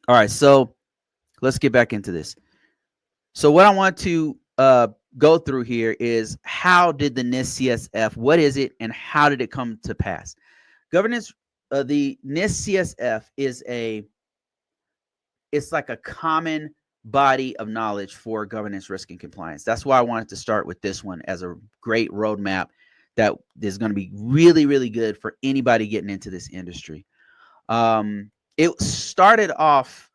All right, so let's get back into this. So what I want to go through here is how did the NIST CSF, what is it, and how did it come to pass? Governance, the NIST CSF is it's like a common body of knowledge for governance, risk, and compliance. That's why I wanted to start with this one as a great roadmap that is going to be really, really good for anybody getting into this industry. It started off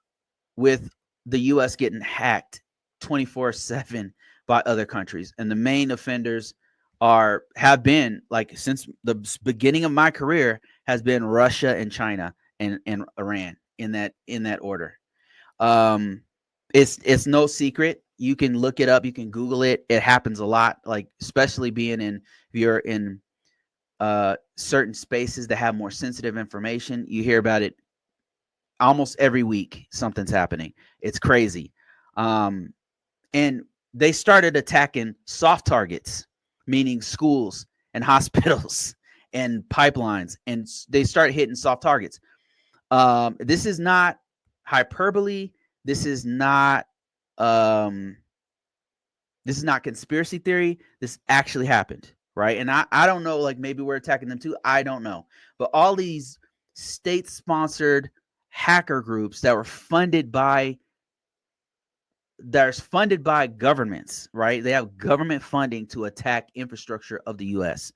with the US getting hacked 24/7 by other countries. And the main offenders have been, like, since the beginning of my career, has been Russia and China and Iran, in that order. Um it's no secret. You can look it up, you can Google it. It happens a lot, like especially being in if you're in certain spaces that have more sensitive information, you hear about it almost every week. Something's happening. It's crazy. Um, and they started attacking soft targets, meaning schools and hospitals and pipelines, and they start hitting soft targets. This is not hyperbole. This is not um, this is not conspiracy theory. This actually happened, right? And I don't know, like maybe we're attacking them too. I don't know. But all these state sponsored hacker groups that are funded by governments, right? They have government funding to attack infrastructure of the US.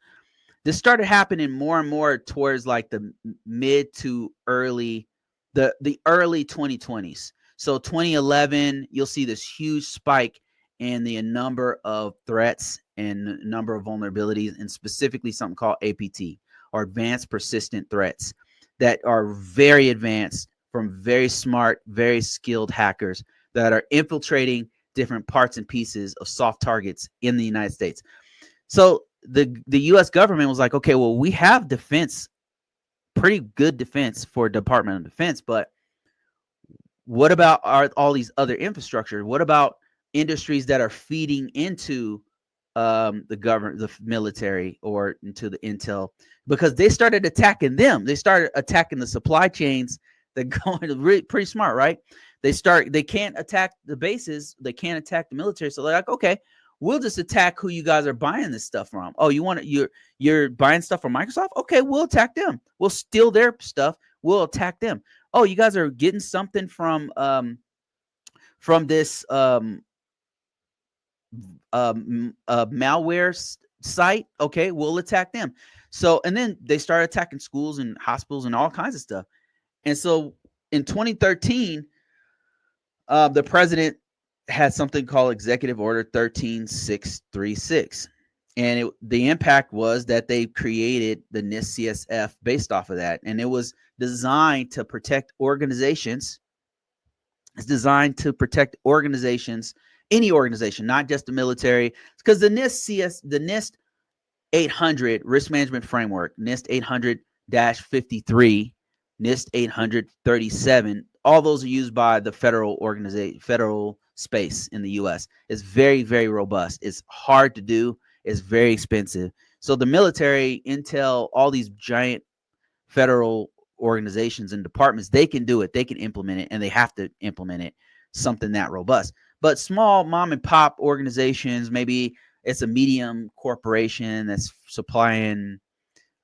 This started happening more and more towards like the mid to early, the early 2020s. So 2011, you'll see this huge spike in the number of threats and number of vulnerabilities, and specifically something called APT, or advanced persistent threats, that are very advanced, from very smart, very skilled hackers that are infiltrating different parts and pieces of soft targets in the United States. So the U.S. government was like, okay, well, we have defense, pretty good defense for Department of Defense, but what about all these other infrastructure? What about industries that are feeding into the government, the military, or into the intel? Because they started attacking them. They started attacking the supply chains. They're going really pretty smart, right? They can't attack the bases. They can't attack the military. So they're like, okay, we'll just attack who you guys are buying this stuff from. Oh, you're buying stuff from Microsoft? Okay, we'll attack them. We'll steal their stuff. We'll attack them. Oh, you guys are getting something from this malware site. Okay, we'll attack them. So, and then they started attacking schools and hospitals and all kinds of stuff. And so in 2013, the president had something called Executive Order 13636. And the impact was that they created the NIST CSF based off of that. And it was designed to protect organizations. It's designed to protect organizations, any organization, not just the military. Because the NIST 800 risk management framework, NIST 800-53, NIST 837, all those are used by the federal space in the US. It's very, very robust. It's hard to do. It's very expensive. So the military, intel, all these giant federal organizations and departments, they can do it. They can implement it, and they have to implement it, something that robust. But small mom and pop organizations, maybe it's a medium corporation that's supplying,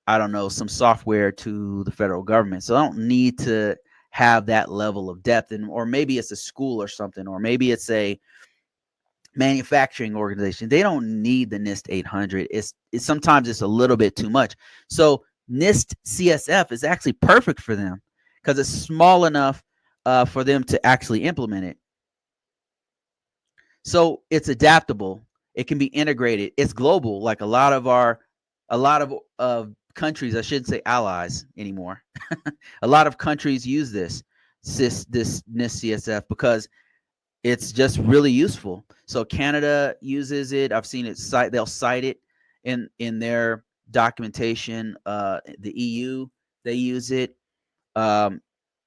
I don't know, some software to the federal government. So I don't need to have that level of depth. And or maybe it's a school or something, or maybe it's a manufacturing organization. They don't need the NIST 800. It's sometimes it's a little bit too much. So NIST CSF is actually perfect for them because it's small enough for them to actually implement it. So it's adaptable. It can be integrated. It's global. Like a lot of countries, I shouldn't say allies anymore. A lot of countries use this NIST CSF because it's just really useful. So Canada uses it. I've seen it they'll cite it in their documentation. The EU, they use it. Um,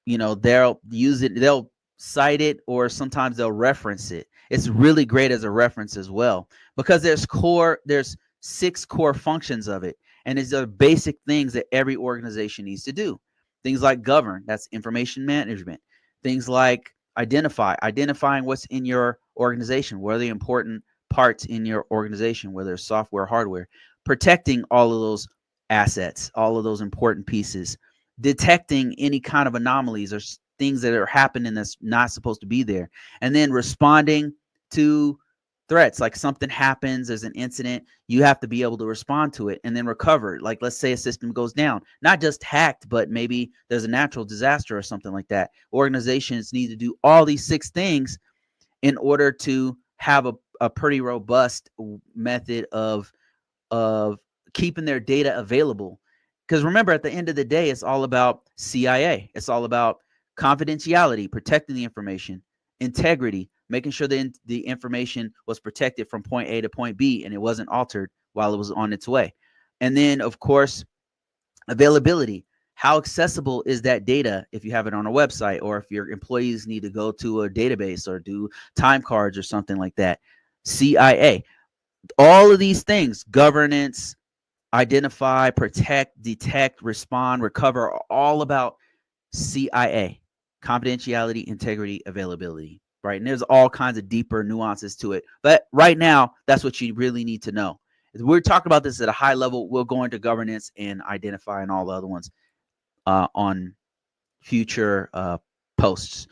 they'll use it, they'll cite it, or sometimes they'll reference it. It's really great as a reference as well, because there's 6 core functions of it, and these are basic things that every organization needs to do. Things like govern, that's information management. Things like identifying what's in your organization, what are the important parts in your organization, whether it's software, hardware, protecting all of those assets, all of those important pieces, detecting any kind of anomalies or things that are happening that's not supposed to be there, and then responding to threats. Like something happens, there's an incident, you have to be able to respond to it and then recover. Like let's say a system goes down, not just hacked, but maybe there's a natural disaster or something like that. Organizations need to do all these 6 things in order to have a pretty robust method of keeping their data available. Because remember, at the end of the day, it's all about CIA. It's all about confidentiality, protecting the information, integrity, making sure the information was protected from point A to point B and it wasn't altered while it was on its way. And then, of course, availability. How accessible is that data if you have it on a website, or if your employees need to go to a database or do time cards or something like that? CIA. All of these things, governance, identify, protect, detect, respond, recover, are all about CIA, confidentiality, integrity, availability, right? And there's all kinds of deeper nuances to it. But right now, that's what you really need to know. We're talking about this at a high level. We'll go into governance and identify and all the other ones on future posts.